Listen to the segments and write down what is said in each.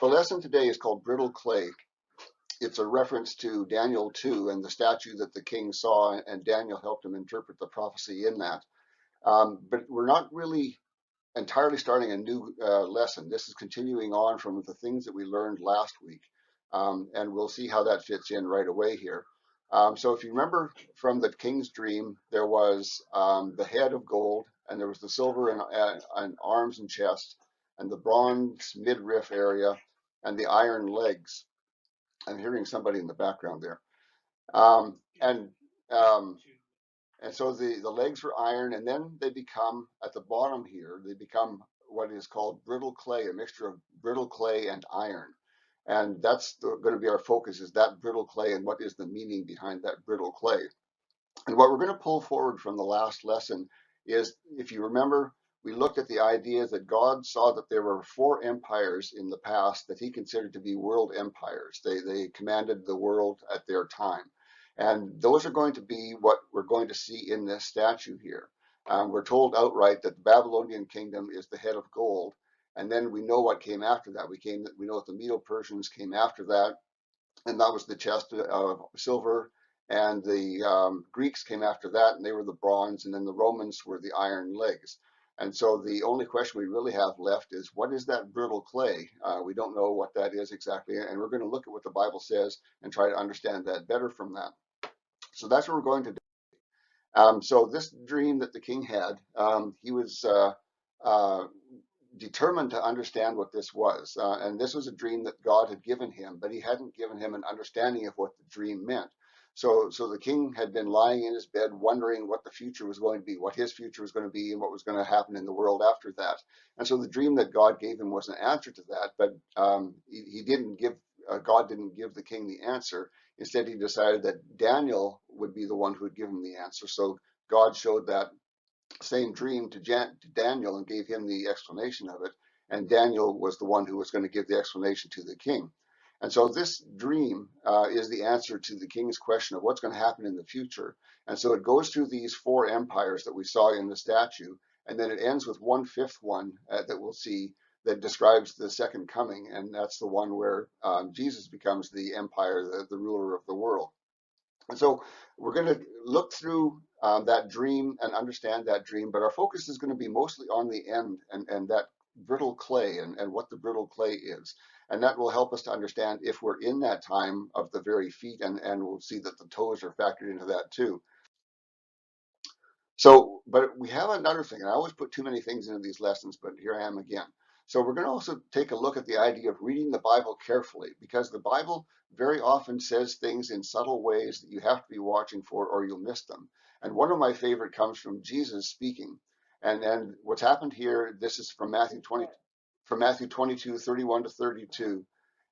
The lesson today is called Brittle Clay. It's a reference to Daniel 2 and the statue that the king saw, and Daniel helped him interpret the prophecy in that. But we're not really entirely starting a new lesson. This is continuing on from the things that we learned last week, and we'll see how that fits in right away here. So if you remember from the king's dream, there was the head of gold, and there was the silver and arms and chest, and the bronze midriff area, and the iron legs. I'm hearing somebody in the background there. Um, and um, and so the legs were iron, and then they become, at the bottom here, they become what is called brittle clay, a mixture of brittle clay and iron. And that's going to be our focus, is that brittle clay and what is the meaning behind that brittle clay. And what we're going to pull forward from the last lesson is, if you remember, we looked at the idea that God saw that there were four empires in the past that he considered to be world empires. They commanded the world at their time. And those are going to be what we're going to see in this statue here. We're told outright that the Babylonian kingdom is the head of gold. And then we know what came after that. We know that the Medo-Persians came after that, and that was the chest of silver. And the Greeks came after that, and they were the bronze, and then the Romans were the iron legs. And so the only question we really have left is, what is that brittle clay? We don't know what that is exactly, and we're going to look at what the Bible says and try to understand that better from that. So that's what we're going to do. So this dream that the king had, he was uh, determined to understand what this was. And this was a dream that God had given him, but he hadn't given him an understanding of what the dream meant. So the king had been lying in his bed wondering what the future was going to be, what his future was going to be, and what was going to happen in the world after that. And so the dream that God gave him was an answer to that, but he didn't give, God didn't give the king the answer. Instead, he decided that Daniel would be the one who would give him the answer. So God showed that same dream to Daniel and gave him the explanation of it. And Daniel was the one who was going to give the explanation to the king. And so this dream is the answer to the king's question of what's going to happen in the future. And so it goes through these four empires that we saw in the statue, and then it ends with one fifth one that we'll see that describes the second coming. And that's the one where Jesus becomes the empire, the ruler of the world. And so we're going to look through that dream and understand that dream, but our focus is going to be mostly on the end and that brittle clay and what the brittle clay is. And that will help us to understand if we're in that time of the very feet, and we'll see that the toes are factored into that too. So, but we have another thing, and I always put too many things into these lessons, but here I am again. So we're going to also take a look at the idea of reading the Bible carefully, because the Bible very often says things in subtle ways that you have to be watching for or you'll miss them. And one of my favorite comes from Jesus speaking. And what's happened here, this is from Matthew 22, 31 to 32.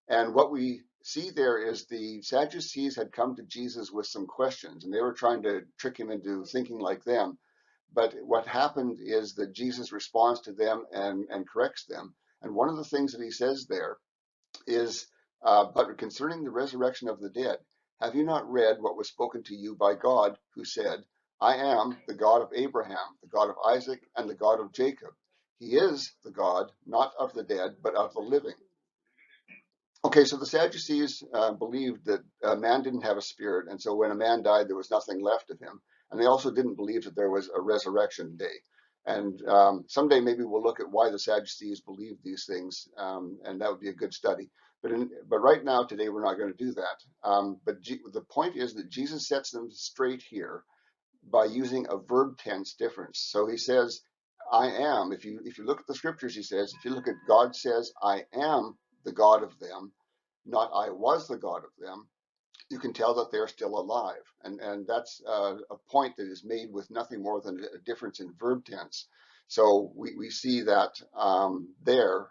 And what we see there is the Sadducees had come to Jesus with some questions, and they were trying to trick him into thinking like them. But what happened is that Jesus responds to them and corrects them. And one of the things that he says there is, but concerning the resurrection of the dead, have you not read what was spoken to you by God, who said, I am the God of Abraham, the God of Isaac, and the God of Jacob. He is the God, not of the dead, but of the living. Okay, so the Sadducees believed that man didn't have a spirit, and so when a man died, there was nothing left of him. And they also didn't believe that there was a resurrection day. And someday maybe we'll look at why the Sadducees believed these things, and that would be a good study. But right now, today, we're not going to do that. The point is that Jesus sets them straight here by using a verb tense difference. So he says, I am. If you look at the scriptures, he says, if you look at God says, I am the God of them, not I was the God of them, you can tell that they're still alive. And that's a point that is made with nothing more than a difference in verb tense. So we see that there.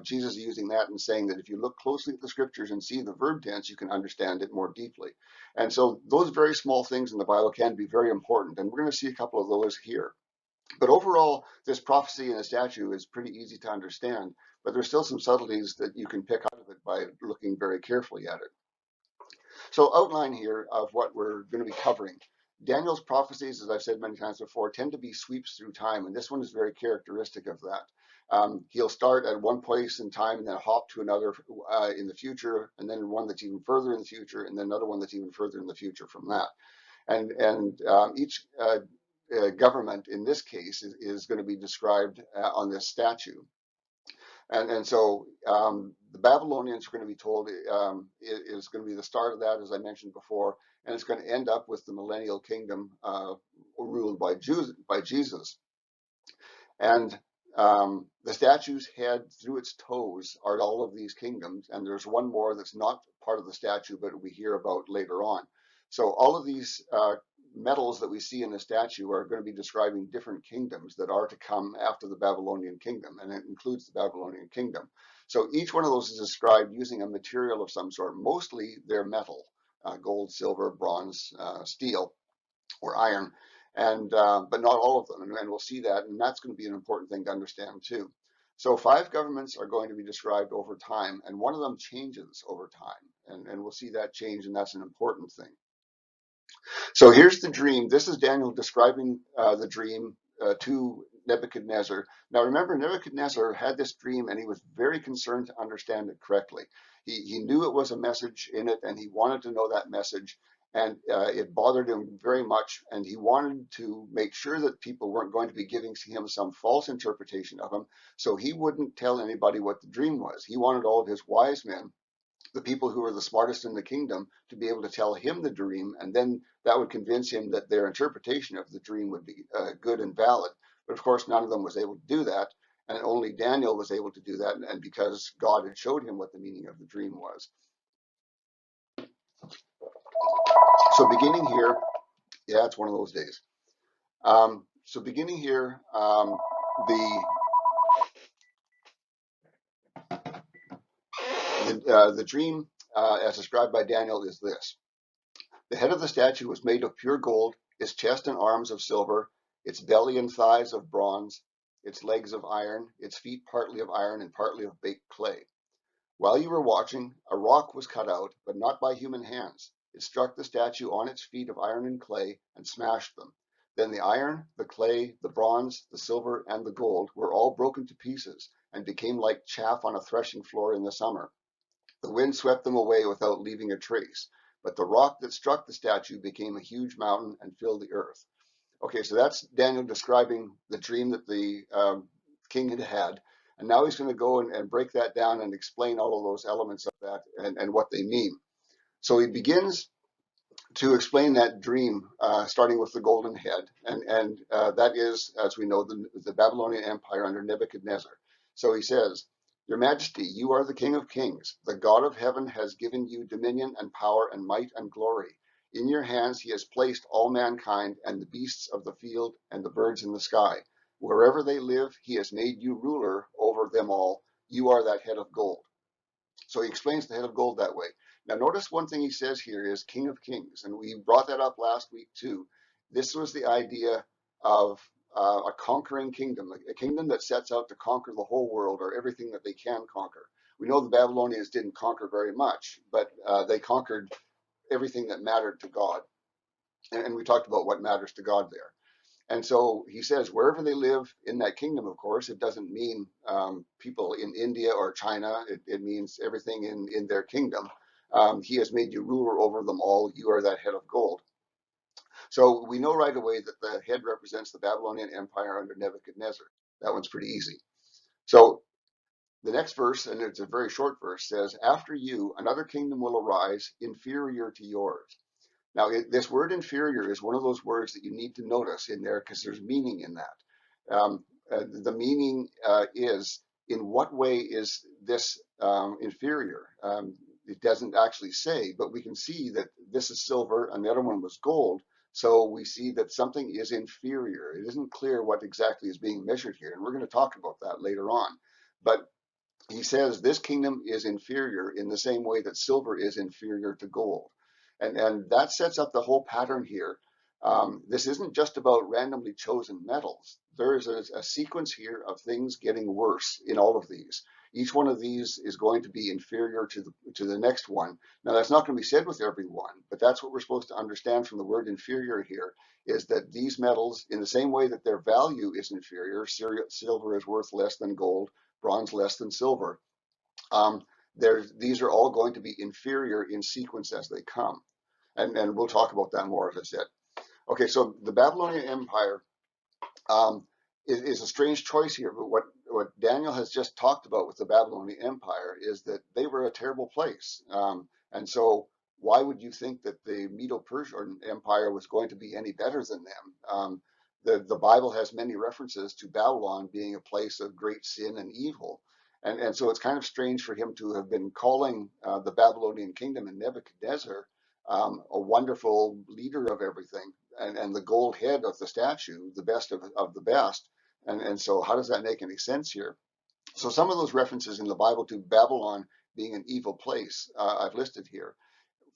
Jesus is using that and saying that if you look closely at the scriptures and see the verb tense, you can understand it more deeply. And so those very small things in the Bible can be very important. And we're going to see a couple of those here. But overall, this prophecy in the statue is pretty easy to understand, but there's still some subtleties that you can pick out of it by looking very carefully at it. So outline here of what we're going to be covering. Daniel's prophecies, as I've said many times before, tend to be sweeps through time, and this one is very characteristic of that. He'll start at one place in time and then hop to another in the future, and then one that's even further in the future, and then another one that's even further in the future from that. And each government in this case is going to be described on this statue. And so the Babylonians are going to be told it is going to be the start of that, as I mentioned before, and it's going to end up with the Millennial Kingdom ruled by Jesus. And the statue's head through its toes are all of these kingdoms, and there's one more that's not part of the statue, but we hear about later on. So all of these metals that we see in the statue are going to be describing different kingdoms that are to come after the Babylonian kingdom, and it includes the Babylonian kingdom. So each one of those is described using a material of some sort. Mostly they're metal, gold, silver, bronze, steel, or iron, and but not all of them, and we'll see that, and that's going to be an important thing to understand too. So 5 governments are going to be described over time, and one of them changes over time, and we'll see that change, and that's an important thing. So here's the dream. This is Daniel describing the dream to Nebuchadnezzar. Now remember, Nebuchadnezzar had this dream and he was very concerned to understand it correctly. He knew it was a message in it and he wanted to know that message, and it bothered him very much, and he wanted to make sure that people weren't going to be giving him some false interpretation of him, so he wouldn't tell anybody what the dream was. He wanted all of his wise men, the people who were the smartest in the kingdom, to be able to tell him the dream, and then that would convince him that their interpretation of the dream would be good and valid. But of course, none of them was able to do that, and only Daniel was able to do that, and because God had showed him what the meaning of the dream was. So beginning here, yeah, it's one of those days. So beginning here, the dream, as described by Daniel, is this. The head of the statue was made of pure gold, its chest and arms of silver, its belly and thighs of bronze, its legs of iron, its feet partly of iron and partly of baked clay. While you were watching, a rock was cut out, but not by human hands. It struck the statue on its feet of iron and clay and smashed them. Then the iron, the clay, the bronze, the silver, and the gold were all broken to pieces and became like chaff on a threshing floor in the summer. The wind swept them away without leaving a trace, but the rock that struck the statue became a huge mountain and filled the earth. Okay, so that's Daniel describing the dream that the king had had. And now he's going to go and break that down and explain all of those elements of that and what they mean. So he begins to explain that dream, starting with the golden head. And that is, as we know, the Babylonian Empire under Nebuchadnezzar. So he says, Your Majesty, you are the King of Kings. The God of heaven has given you dominion and power and might and glory. In your hands he has placed all mankind and the beasts of the field and the birds in the sky. Wherever they live, he has made you ruler over them all. You are that head of gold. So he explains the head of gold that way. Now notice one thing he says here is King of Kings, and we brought that up last week too. This was the idea of a conquering kingdom, a kingdom that sets out to conquer the whole world or everything that they can conquer. We know the Babylonians didn't conquer very much, but they conquered everything that mattered to God. And we talked about what matters to God there. And so he says, wherever they live in that kingdom, of course, it doesn't mean people in India or China. It means everything in their kingdom. He has made you ruler over them all. You are that head of gold. So we know right away that the head represents the Babylonian Empire under Nebuchadnezzar. That one's pretty easy. So the next verse, and it's a very short verse, says, After you, another kingdom will arise inferior to yours. Now, this word inferior is one of those words that you need to notice in there because there's meaning in that. The meaning is, in what way is this inferior? It doesn't actually say, but we can see that this is silver and the other one was gold. So we see that something is inferior. It isn't clear what exactly is being measured here, and we're going to talk about that later on. But he says this kingdom is inferior in the same way that silver is inferior to gold. And that sets up the whole pattern here. This isn't just about randomly chosen metals. There is a sequence here of things getting worse in all of these. Each one of these is going to be inferior to the next one. Now, that's not going to be said with every one, but that's what we're supposed to understand from the word inferior here, is that these metals, in the same way that their value is inferior, silver is worth less than gold, bronze less than silver. Um, these are all going to be inferior in sequence as they come. And we'll talk about that more, as I said. Okay, so the Babylonian Empire um, is a strange choice here. But what Daniel has just talked about with the Babylonian Empire is that they were a terrible place. And so why would you think that the Medo-Persian Empire was going to be any better than them? The Bible has many references to Babylon being a place of great sin and evil. And so it's kind of strange for him to have been calling the Babylonian kingdom and Nebuchadnezzar a wonderful leader of everything, and the gold head of the statue, the best of the best. And so how does that make any sense here? So some of those references in the Bible to Babylon being an evil place, I've listed here.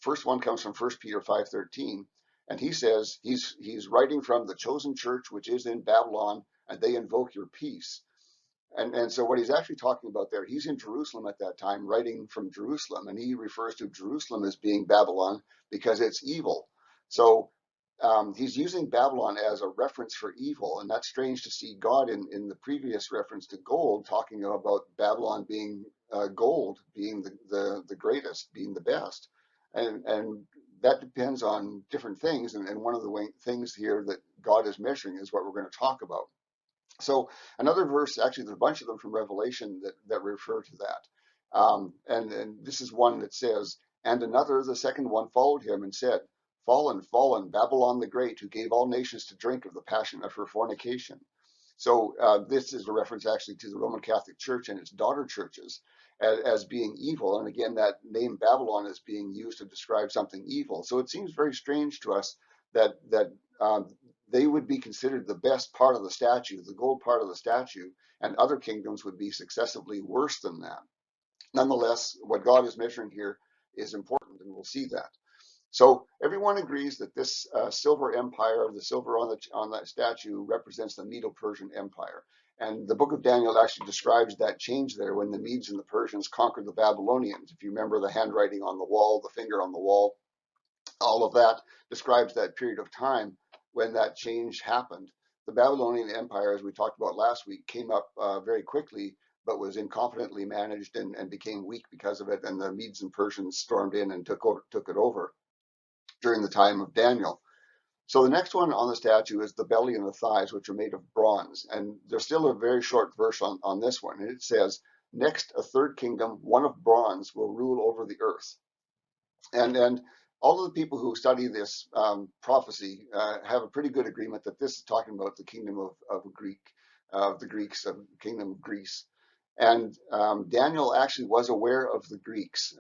First one comes from 1 Peter 5:13, and he says he's writing from the chosen church which is in Babylon, and they invoke your peace. And so what he's actually talking about there, he's in Jerusalem at that time, writing from Jerusalem, and he refers to Jerusalem as being Babylon because it's evil. So he's using Babylon as a reference for evil, and that's strange to see God in the previous reference to gold, talking about Babylon being gold, being the greatest, being the best. And that depends on different things, and one of the things here that God is measuring is what we're going to talk about. So another verse, actually, there's a bunch of them from Revelation that refer to that. And this is one that says, and another, the second one, followed him and said, fallen, fallen, Babylon the Great, who gave all nations to drink of the passion of her fornication. So this is a reference actually to the Roman Catholic Church and its daughter churches as being evil. And again, that name Babylon is being used to describe something evil. So it seems very strange to us that they would be considered the best part of the statue, the gold part of the statue, and other kingdoms would be successively worse than that. Nonetheless, what God is measuring here is important, and we'll see that. So everyone agrees that this silver empire, the silver on that statue, represents the Medo-Persian Empire. And the book of Daniel actually describes that change there when the Medes and the Persians conquered the Babylonians. If you remember the handwriting on the wall, the finger on the wall, all of that describes that period of time when that change happened. The Babylonian Empire, as we talked about last week, came up very quickly, but was incompetently managed and became weak because of it. And the Medes and Persians stormed in and took it over during the time of Daniel. So the next one on the statue is the belly and the thighs, which are made of bronze. And there's still a very short verse on this one. And it says, next, a third kingdom, one of bronze, will rule over the earth. And all of the people who study this prophecy have a pretty good agreement that this is talking about the kingdom of the Greeks, of the kingdom of Greece. And Daniel actually was aware of the Greeks.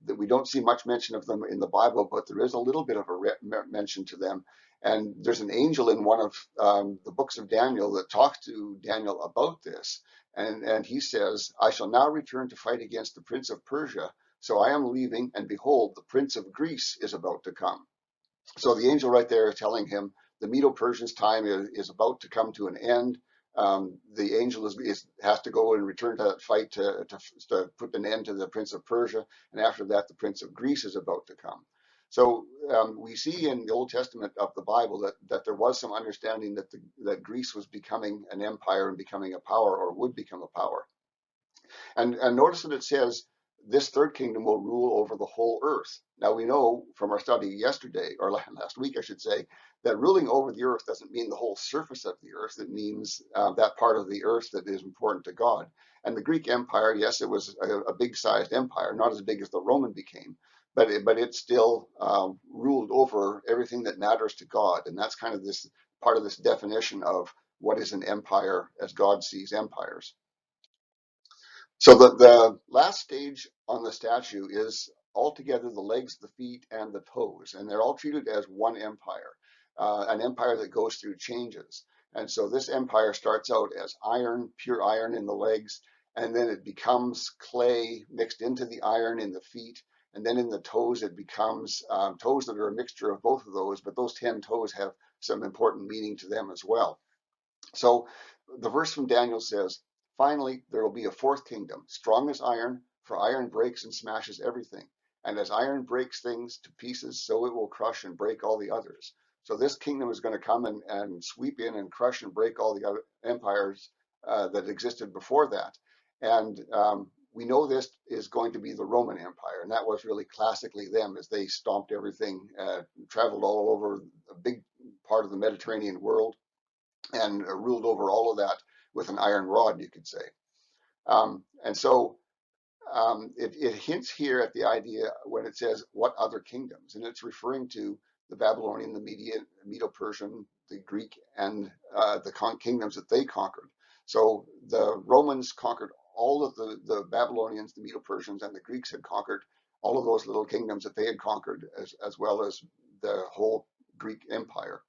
That we don't see much mention of them in the Bible, but there is a little bit of a mention to them. And there's an angel in one of the books of Daniel that talks to Daniel about this. And he says, I shall now return to fight against the prince of Persia. So I am leaving, and behold, the prince of Greece is about to come. So the angel right there is telling him the Medo-Persians' time is about to come to an end. The angel has to go and return to that fight to put an end to the prince of Persia, and after that, the prince of Greece is about to come. So we see in the Old Testament of the Bible that there was some understanding that Greece was becoming an empire and becoming a power, or would become a power. And notice that it says this third kingdom will rule over the whole earth. Now we know from our study yesterday, or last week, I should say, that ruling over the earth doesn't mean the whole surface of the earth. It means that part of the earth that is important to God. And the Greek Empire, yes, it was a big-sized empire, not as big as the Roman became, but it still ruled over everything that matters to God. And that's kind of this part of this definition of what is an empire as God sees empires. So the last stage on the statue is altogether the legs, the feet, and the toes, and they're all treated as one empire, an empire that goes through changes. And so this empire starts out as iron, pure iron in the legs, and then it becomes clay mixed into the iron in the feet, and then in the toes it becomes toes that are a mixture of both of those, but those 10 toes have some important meaning to them as well. So the verse from Daniel says, Finally, there will be a fourth kingdom, strong as iron, for iron breaks and smashes everything. And as iron breaks things to pieces, so it will crush and break all the others. So this kingdom is going to come and sweep in and crush and break all the other empires that existed before that. And we know this is going to be the Roman Empire, and that was really classically them, as they stomped everything, traveled all over a big part of the Mediterranean world, and ruled over all of that with an iron rod, you could say. And so it hints here at the idea when it says what other kingdoms, and it's referring to the Babylonian, the Medo-Persian, the Greek, and the kingdoms that they conquered. So the Romans conquered all of the Babylonians, the Medo-Persians, and the Greeks had conquered all of those little kingdoms that they had conquered, as well as the whole Greek Empire.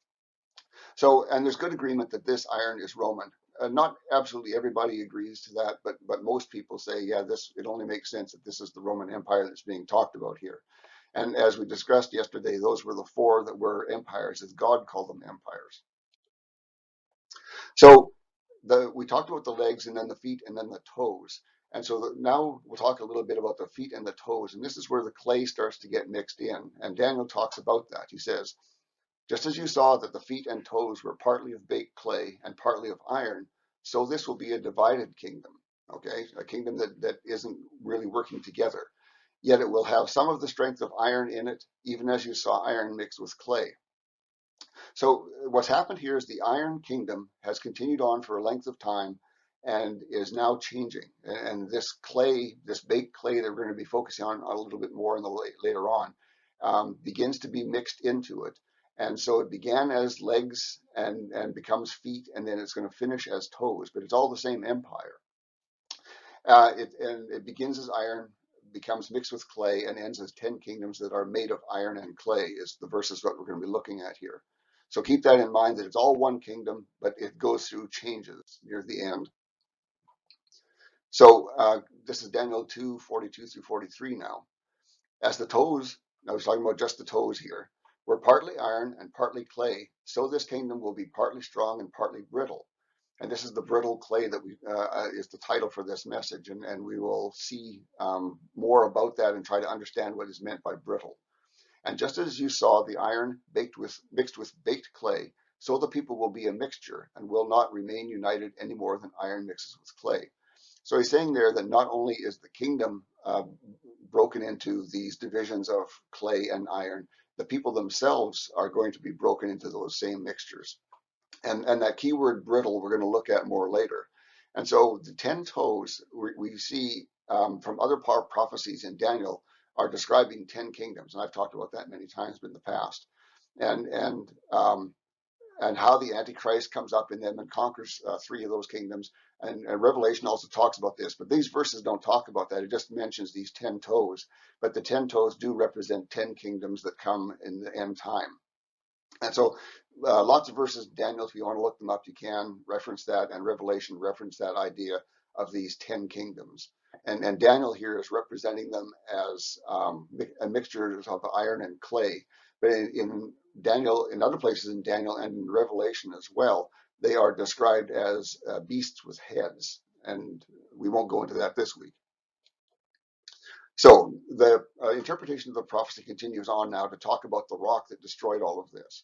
So, and there's good agreement that this iron is Roman. Not absolutely everybody agrees to that, but most people say, yeah, it only makes sense that this is the Roman Empire that's being talked about here. And as we discussed yesterday, those were the four that were empires, as God called them empires. So we talked about the legs and then the feet and then the toes. And so now we'll talk a little bit about the feet and the toes. And this is where the clay starts to get mixed in. And Daniel talks about that. He says, just as you saw that the feet and toes were partly of baked clay and partly of iron, so this will be a divided kingdom, okay? A kingdom that isn't really working together. Yet it will have some of the strength of iron in it, even as you saw iron mixed with clay. So what's happened here is the Iron Kingdom has continued on for a length of time and is now changing. And this clay, this baked clay that we're going to be focusing on a little bit more in the later on, begins to be mixed into it. And so it began as legs and becomes feet, and then it's going to finish as toes, but it's all the same empire. It begins as iron, becomes mixed with clay, and ends as 10 kingdoms that are made of iron and clay, is the verses that we're going to be looking at here. So keep that in mind, that it's all one kingdom, but it goes through changes near the end. So this is Daniel 2:42 through 43 now. As the toes, I was talking about just the toes here, were partly iron and partly clay, so this kingdom will be partly strong and partly brittle. And this is the brittle clay that is the title for this message, and we will see more about that and try to understand what is meant by brittle. And just as you saw the iron mixed with baked clay, so the people will be a mixture and will not remain united any more than iron mixes with clay. So he's saying there that not only is the kingdom broken into these divisions of clay and iron, the people themselves are going to be broken into those same mixtures. And that keyword brittle we're going to look at more later. And so the 10 toes we see from other prophecies in Daniel are describing 10 kingdoms. And I've talked about that many times in the past. And how the Antichrist comes up in them and conquers 3 of those kingdoms. And Revelation also talks about this, but these verses don't talk about that. It just mentions these 10 toes. But the 10 toes do represent 10 kingdoms that come in the end time. And so lots of verses, Daniel, if you want to look them up, you can reference that, and Revelation reference that idea of these 10 kingdoms. And Daniel here is representing them as a mixture of iron and clay. But in Daniel, in other places in Daniel and in Revelation as well, they are described as beasts with heads. And we won't go into that this week. So the interpretation of the prophecy continues on now to talk about the rock that destroyed all of this.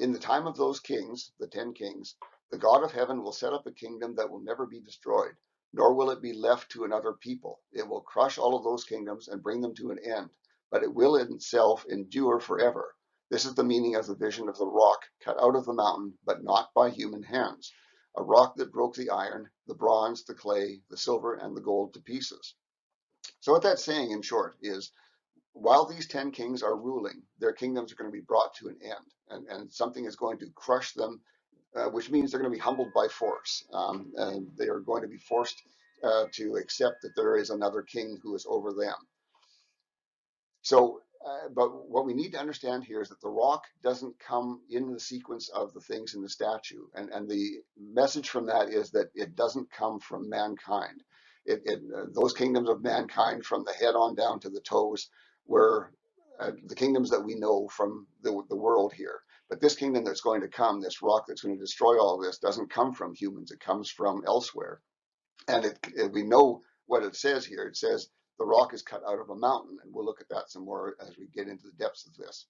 In the time of those kings, the 10 kings, the God of heaven will set up a kingdom that will never be destroyed, nor will it be left to another people. It will crush all of those kingdoms and bring them to an end, but it will in itself endure forever. This is the meaning of the vision of the rock cut out of the mountain, but not by human hands, a rock that broke the iron, the bronze, the clay, the silver, and the gold to pieces. So what that's saying in short is, while these 10 kings are ruling, their kingdoms are going to be brought to an end, and something is going to crush them, which means they're going to be humbled by force. And they are going to be forced to accept that there is another king who is over them. So, but what we need to understand here is that the rock doesn't come in the sequence of the things in the statue. And the message from that is that it doesn't come from mankind. Those kingdoms of mankind, from the head on down to the toes, were the kingdoms that we know from the world here. But this kingdom that's going to come, this rock that's going to destroy all of this, doesn't come from humans. It comes from elsewhere. And we know what it says here. It says the rock is cut out of a mountain, and we'll look at that some more as we get into the depths of this.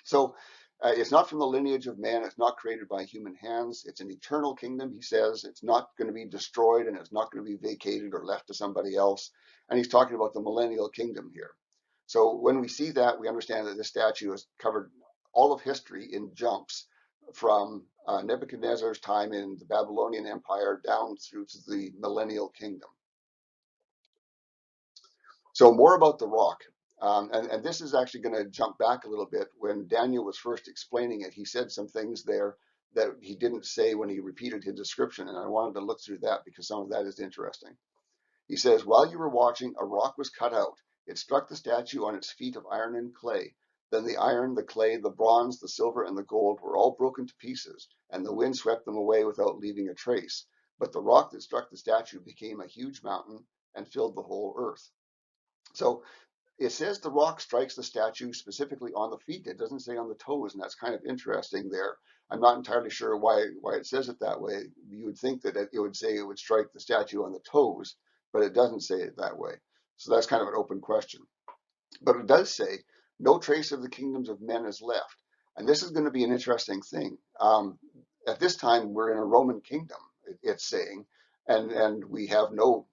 So it's not from the lineage of man. It's not created by human hands. It's an eternal kingdom, he says. It's not going to be destroyed, and it's not going to be vacated or left to somebody else. And he's talking about the millennial kingdom here. So when we see that, we understand that this statue has covered all of history in jumps from Nebuchadnezzar's time in the Babylonian Empire down through to the millennial kingdom. So more about the rock. And this is actually going to jump back a little bit. When Daniel was first explaining it, he said some things there that he didn't say when he repeated his description. And I wanted to look through that because some of that is interesting. He says, while you were watching, a rock was cut out. It struck the statue on its feet of iron and clay. Then the iron, the clay, the bronze, the silver, and the gold were all broken to pieces, and the wind swept them away without leaving a trace. But the rock that struck the statue became a huge mountain and filled the whole earth. So it says the rock strikes the statue specifically on the feet. It doesn't say on the toes, and that's kind of interesting there. I'm not entirely sure why it says it that way. You would think that it would say it would strike the statue on the toes, but it doesn't say it that way. So that's kind of an open question. But it does say, no trace of the kingdoms of men is left. And this is going to be an interesting thing. At this time, we're in a Roman kingdom, it's saying, and we have no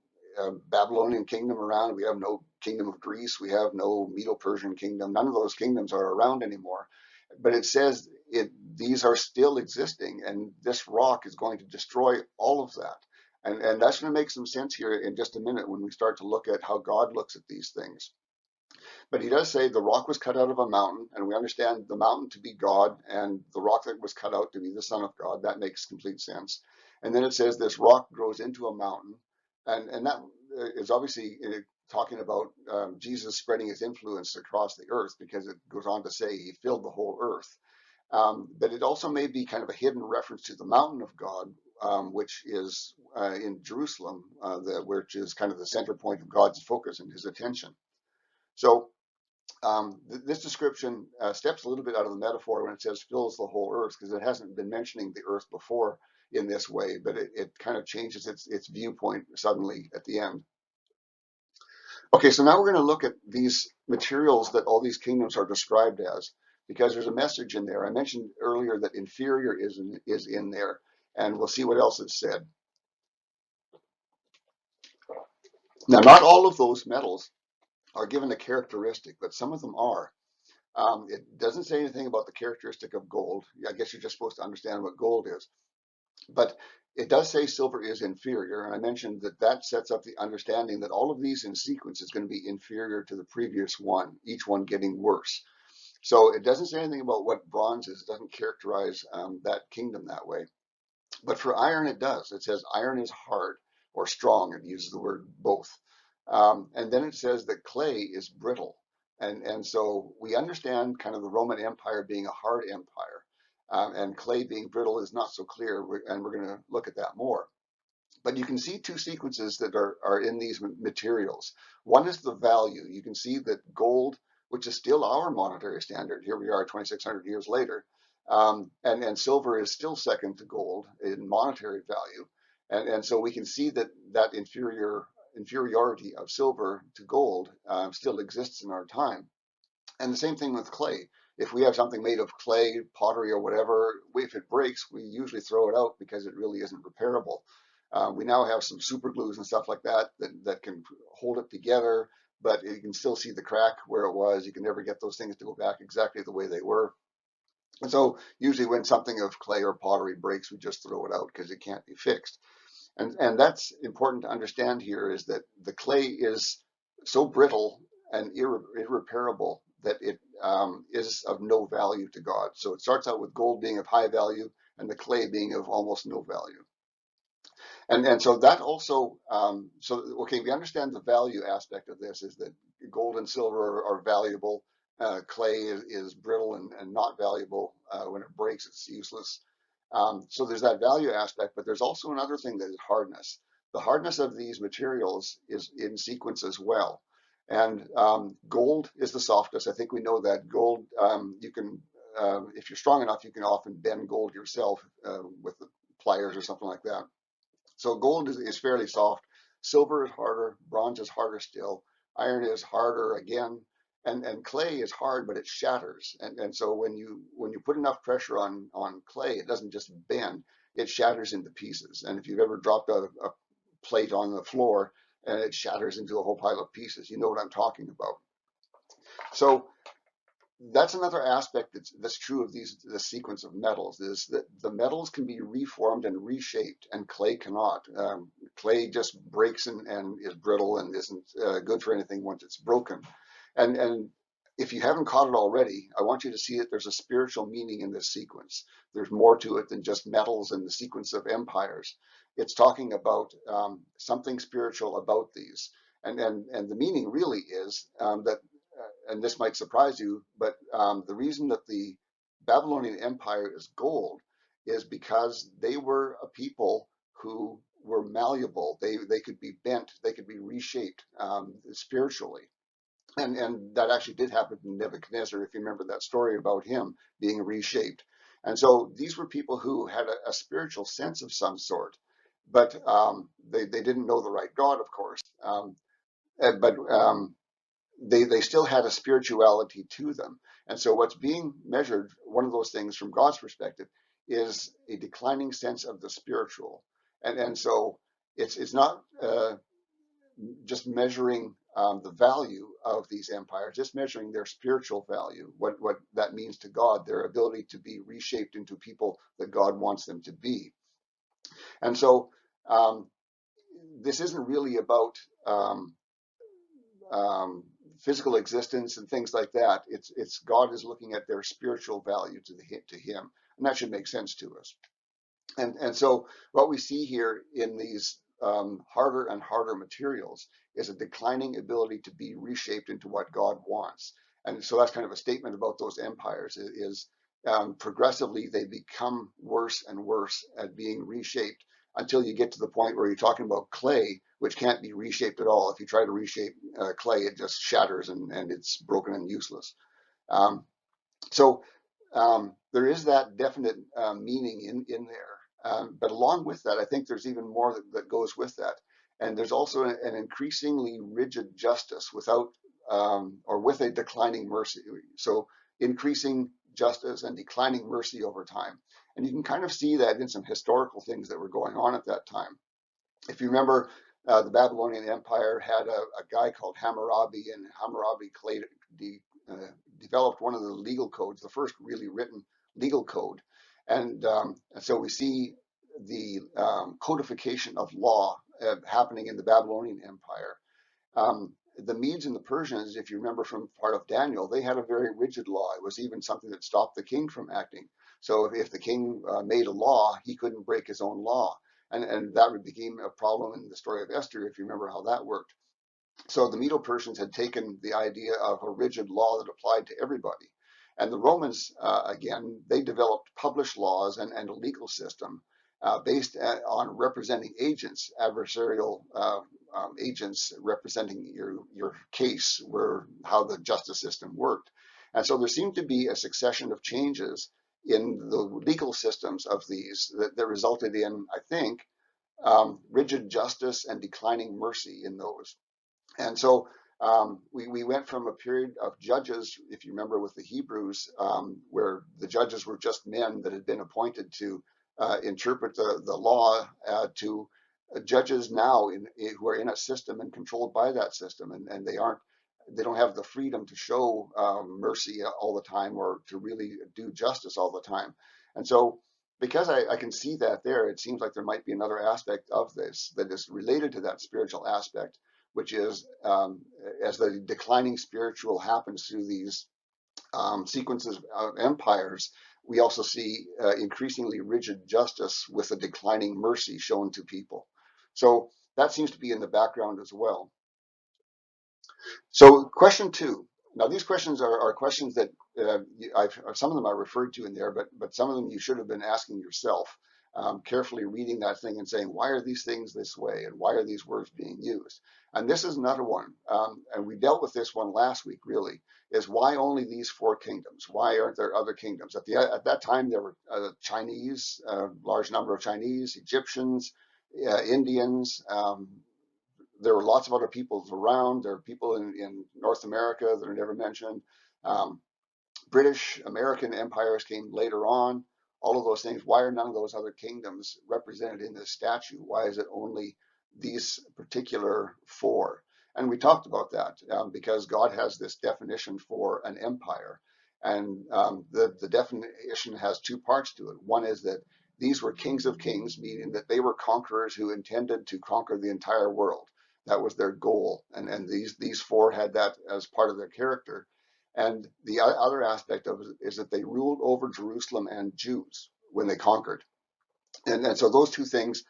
Babylonian kingdom around. We have no kingdom of Greece. We have no Medo-Persian kingdom. None of those kingdoms are around anymore. But it says these are still existing, and this rock is going to destroy all of that. And that's going to make some sense here in just a minute when we start to look at how God looks at these things. But he does say the rock was cut out of a mountain, and we understand the mountain to be God and the rock that was cut out to be the Son of God. That makes complete sense. And then it says this rock grows into a mountain, and that is obviously talking about Jesus spreading his influence across the earth, because it goes on to say he filled the whole earth. But it also may be kind of a hidden reference to the mountain of God, which is in Jerusalem, which is kind of the center point of God's focus and his attention. So this description steps a little bit out of the metaphor when it says fills the whole earth, because it hasn't been mentioning the earth before in this way, but it kind of changes its viewpoint suddenly at the end. Okay, so now we're going to look at these materials that all these kingdoms are described as, because there's a message in there. I mentioned earlier that inferior is in there, and we'll see what else is said. Now, not all of those metals are given a characteristic, but some of them are. It doesn't say anything about the characteristic of gold. I guess you're just supposed to understand what gold is. But it does say silver is inferior, and I mentioned that sets up the understanding that all of these in sequence is going to be inferior to the previous one, each one getting worse. So it doesn't say anything about what bronze is. It doesn't characterize that kingdom that way. But for iron, it does. It says iron is hard or strong. It uses the word both. And then it says that clay is brittle. And so we understand kind of the Roman Empire being a hard empire, and clay being brittle is not so clear, and we're going to look at that more. But you can see two sequences that are in these materials. One is the value. You can see that gold, which is still our monetary standard, here we are 2,600 years later, and silver is still second to gold in monetary value. And so we can see that inferiority of silver to gold still exists in our time. And the same thing with clay. If we have something made of clay, pottery, or whatever, if it breaks, we usually throw it out because it really isn't repairable. We now have some super glues and stuff like that can hold it together, but you can still see the crack where it was. You can never get those things to go back exactly the way they were. And so usually when something of clay or pottery breaks, we just throw it out because it can't be fixed. And that's important to understand here, is that the clay is so brittle and irreparable that it is of no value to God. So it starts out with gold being of high value and the clay being of almost no value. And so that also, okay, we understand the value aspect of this is that gold and silver are valuable. Clay is brittle and not valuable. When it breaks, it's useless. So there's that value aspect, but there's also another thing that is hardness. The hardness of these materials is in sequence as well. And gold is the softest. I think we know that gold, you can, if you're strong enough, you can often bend gold yourself with the pliers or something like that. So gold is fairly soft. Silver is harder. Bronze is harder still. Iron is harder again. And clay is hard, but it shatters. And so when you put enough pressure on clay, it doesn't just bend, it shatters into pieces. And if you've ever dropped a plate on the floor and it shatters into a whole pile of pieces, you know what I'm talking about. So that's another aspect that's true of the sequence of metals, is that the metals can be reformed and reshaped, and clay cannot. Clay just breaks and is brittle and isn't good for anything once it's broken. And if you haven't caught it already, I want you to see that there's a spiritual meaning in this sequence. There's more to it than just metals and the sequence of empires. It's talking about something spiritual about these. And the meaning really is that and this might surprise you, but the reason that the Babylonian Empire is gold is because they were a people who were malleable. They could be bent, they could be reshaped spiritually. And that actually did happen to Nebuchadnezzar, if you remember that story about him being reshaped. And so these were people who had a spiritual sense of some sort, but they didn't know the right God, of course. But they still had a spirituality to them. And so what's being measured, one of those things from God's perspective, is a declining sense of the spiritual. And so it's not just measuring the value of these empires, just measuring their spiritual value, what that means to God, their ability to be reshaped into people that God wants them to be. And so um, this isn't really about um, physical existence and things like that. It's God is looking at their spiritual value to Him, and that should make sense to us. And so what we see here in these harder and harder materials is a declining ability to be reshaped into what God wants. And so that's kind of a statement about those empires is progressively they become worse and worse at being reshaped until you get to the point where you're talking about clay, which can't be reshaped at all. If you try to reshape clay, it just shatters and it's broken and useless. Um, so there is that definite meaning in there. But along with that, I think there's even more that goes with that. And there's also an increasingly rigid justice without or with a declining mercy. So increasing justice and declining mercy over time. And you can kind of see that in some historical things that were going on at that time. If you remember, the Babylonian Empire had a guy called Hammurabi, and Hammurabi developed one of the legal codes, the first really written legal code. And so we see the codification of law happening in the Babylonian Empire. The Medes and the Persians, if you remember from part of Daniel, they had a very rigid law. It was even something that stopped the king from acting. So if the king made a law, he couldn't break his own law. And that became a problem in the story of Esther, if you remember how that worked. So the Medo-Persians had taken the idea of a rigid law that applied to everybody. And the Romans, again, they developed published laws and a legal system based on representing agents, adversarial agents representing your case, where how the justice system worked. And so there seemed to be a succession of changes in the legal systems of these that resulted in, I think, rigid justice and declining mercy in those. And so we went from a period of judges, if you remember with the Hebrews, where the judges were just men that had been appointed to interpret the law, to judges now who are in a system and controlled by that system, and they don't have the freedom to show mercy all the time or to really do justice all the time. And so because I can see that there, it seems like there might be another aspect of this that is related to that spiritual aspect, which is as the declining spiritual happens through these sequences of empires, we also see increasingly rigid justice with a declining mercy shown to people. So that seems to be in the background as well. So question two. Now these questions are questions that some of them are referred to in there, but some of them you should have been asking yourself, carefully reading that thing and saying, why are these things this way, and why are these words being used? And this is another one, and we dealt with this one last week. Really, is why only these four kingdoms? Why aren't there other kingdoms? At that time, there were Chinese, a large number of Chinese, Egyptians, Indians. There were lots of other peoples around. There are people in North America that are never mentioned. Um, British, American empires came later on. All of those things. Why are none of those other kingdoms represented in this statue? Why is it only these particular four? And we talked about that because God has this definition for an empire. And the definition has two parts to it. One is that these were kings of kings, meaning that they were conquerors who intended to conquer the entire world. That was their goal. And these four had that as part of their character. And the other aspect of it is that they ruled over Jerusalem and Jews when they conquered. And so those two things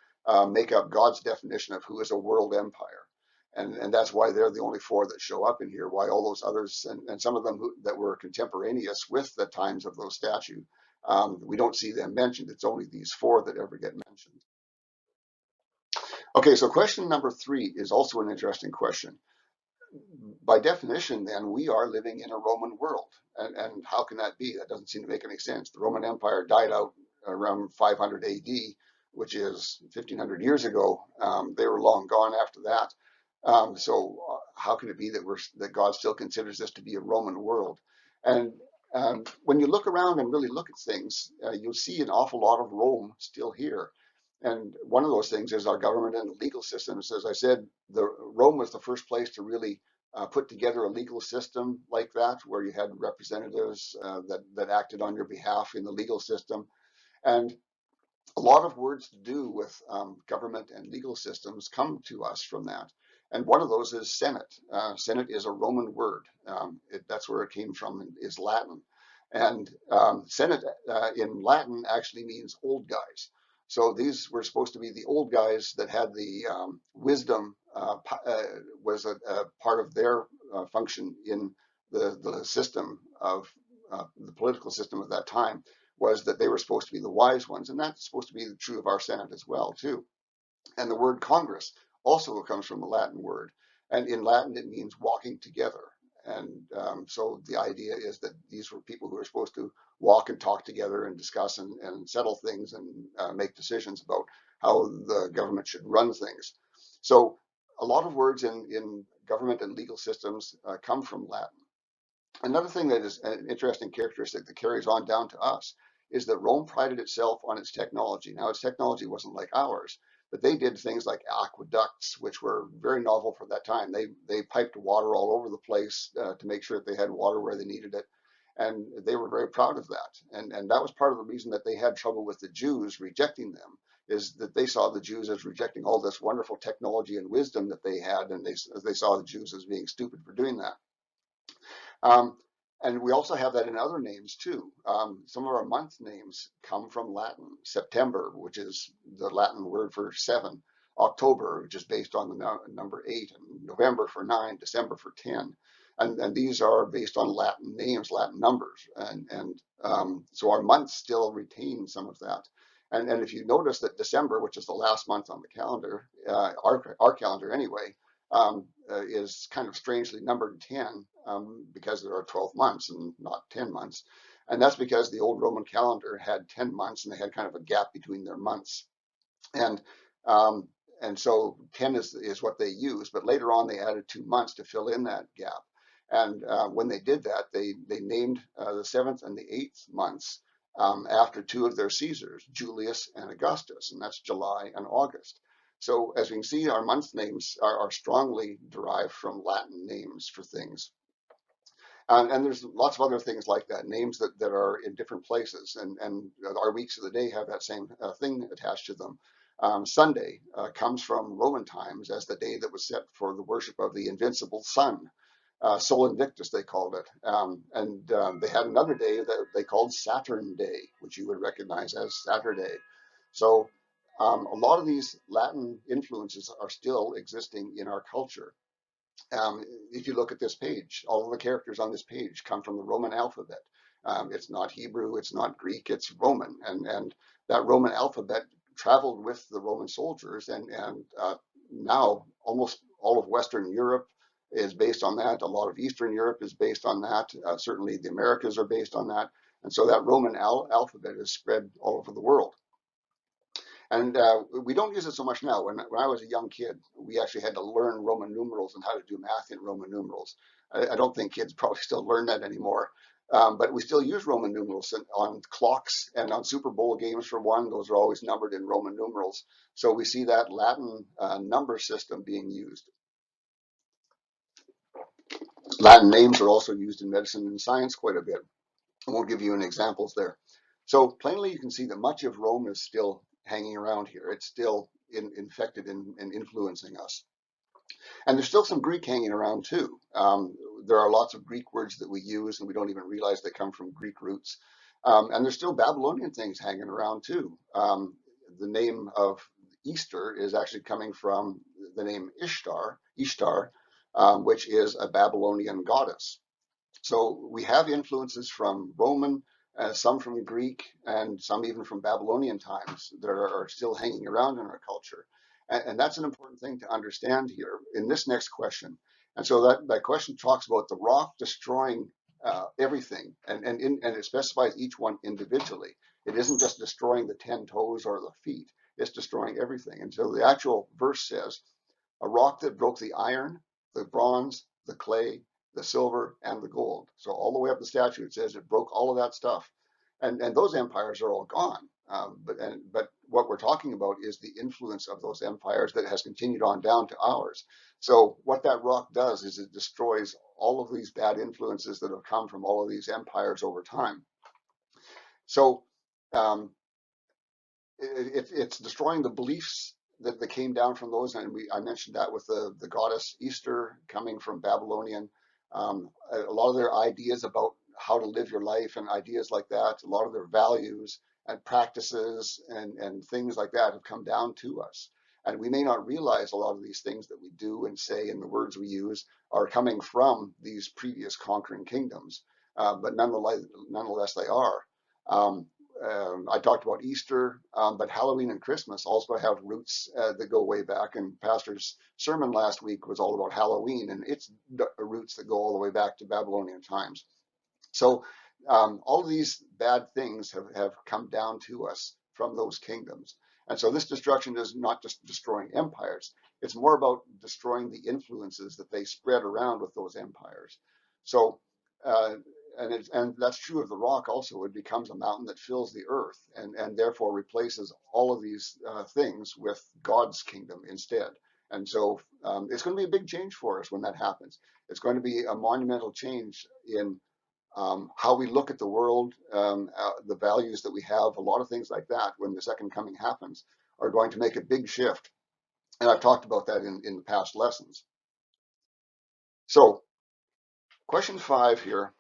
make up God's definition of who is a world empire. And that's why they're the only four that show up in here, why all those others, and some of them that were contemporaneous with the times of those statues, we don't see them mentioned. It's only these four that ever get mentioned. Okay, so question number 3 is also an interesting question. By definition, then, we are living in a Roman world. And how can that be? That doesn't seem to make any sense. The Roman Empire died out around 500 AD, which is 1500 years ago. They were long gone after that. So how can it be that God still considers this to be a Roman world? And when you look around and really look at things, you'll see an awful lot of Rome still here. And one of those things is our government and legal systems. As I said, Rome was the first place to really put together a legal system like that, where you had representatives that acted on your behalf in the legal system. And a lot of words to do with government and legal systems come to us from that. And one of those is Senate. Senate is a Roman word. That's where it came from, is Latin. And Senate in Latin actually means old guys. So these were supposed to be the old guys that had the wisdom, was a part of their function in the system of the political system of that time, was that they were supposed to be the wise ones. And that's supposed to be true of our Senate as well, too. And the word Congress also comes from a Latin word. And in Latin, it means walking together. And so the idea is that these were people who were supposed to walk and talk together and discuss and settle things and make decisions about how the government should run things. So a lot of words in government and legal systems come from Latin. Another thing that is an interesting characteristic that carries on down to us is that Rome prided itself on its technology. Now, its technology wasn't like ours, but they did things like aqueducts, which were very novel for that time. They piped water all over the place to make sure that they had water where they needed it. And they were very proud of that. And that was part of the reason that they had trouble with the Jews rejecting them, is that they saw the Jews as rejecting all this wonderful technology and wisdom that they had, and they saw the Jews as being stupid for doing that. Um, and we also have that in other names too. Some of our month names come from Latin. September, which is the Latin word for 7. October, which is based on the number 8. And November for 9. December for 10. And these are based on Latin names, Latin numbers. And so our months still retain some of that. And if you notice that December, which is the last month on the calendar, our calendar anyway, is kind of strangely numbered 10 because there are 12 months and not 10 months. And that's because the old Roman calendar had 10 months and they had kind of a gap between their months. And um, and so 10 is what they use, but later on they added 2 months to fill in that gap. And when they did that, they named the 7th and the 8th months after 2 of their Caesars, Julius and Augustus, and that's July and August. So as we can see, our month names are strongly derived from Latin names for things. And there's lots of other things like that, names that are in different places. And our weeks of the day have that same thing attached to them. Sunday comes from Roman times as the day that was set for the worship of the invincible sun. Sol Invictus, they called it. They had another day that they called Saturn Day, which you would recognize as Saturday. So a lot of these Latin influences are still existing in our culture. If you look at this page, all of the characters on this page come from the Roman alphabet. It's not Hebrew, it's not Greek, it's Roman. And that Roman alphabet traveled with the Roman soldiers. And now almost all of Western Europe is based on that. A lot of Eastern Europe is based on that. Certainly the Americas are based on that. And so that Roman alphabet is spread all over the world. And we don't use it so much now. When I was a young kid, we actually had to learn Roman numerals and how to do math in Roman numerals. I don't think kids probably still learn that anymore. But we still use Roman numerals on clocks and on Super Bowl games, for one. Those are always numbered in Roman numerals. So we see that Latin number system being used. Latin names are also used in medicine and science quite a bit. And we'll give you an examples there. So plainly, you can see that much of Rome is still hanging around here. It's still infected and influencing us. And there's still some Greek hanging around too. There are lots of Greek words that we use and we don't even realize they come from Greek roots. And there's still Babylonian things hanging around too. The name of Easter is actually coming from the name Ishtar, which is a Babylonian goddess. So we have influences from Roman, some from Greek, and some even from Babylonian times that are still hanging around in our culture. And that's an important thing to understand here in this next question. And so that question talks about the rock destroying everything, and it specifies each one individually. It isn't just destroying the 10 toes or the feet, it's destroying everything. And so the actual verse says, a rock that broke the iron, the bronze, the clay, the silver, and the gold. So all the way up the statue, it says it broke all of that stuff, and those empires are all gone. But what we're talking about is the influence of those empires that has continued on down to ours. So what that rock does is it destroys all of these bad influences that have come from all of these empires over time. So um, it's destroying the beliefs that came down from those, and I mentioned that with the goddess Easter coming from Babylonian. A lot of their ideas about how to live your life and ideas like that, a lot of their values and practices and things like that have come down to us. And we may not realize a lot of these things that we do and say and the words we use are coming from these previous conquering kingdoms, but nonetheless they are. Um, I talked about Easter, but Halloween and Christmas also have roots that go way back. And Pastor's sermon last week was all about Halloween and its roots that go all the way back to Babylonian times. So all of these bad things have come down to us from those kingdoms. And so this destruction is not just destroying empires, it's more about destroying the influences that they spread around with those empires. So, uh, and that's true of the rock also. It becomes a mountain that fills the earth and therefore replaces all of these things with God's kingdom instead. And so it's going to be a big change for us when that happens. It's going to be a monumental change in how we look at the world, the values that we have, a lot of things like that when the second coming happens are going to make a big shift. And I've talked about that in the past lessons. So question 5 here,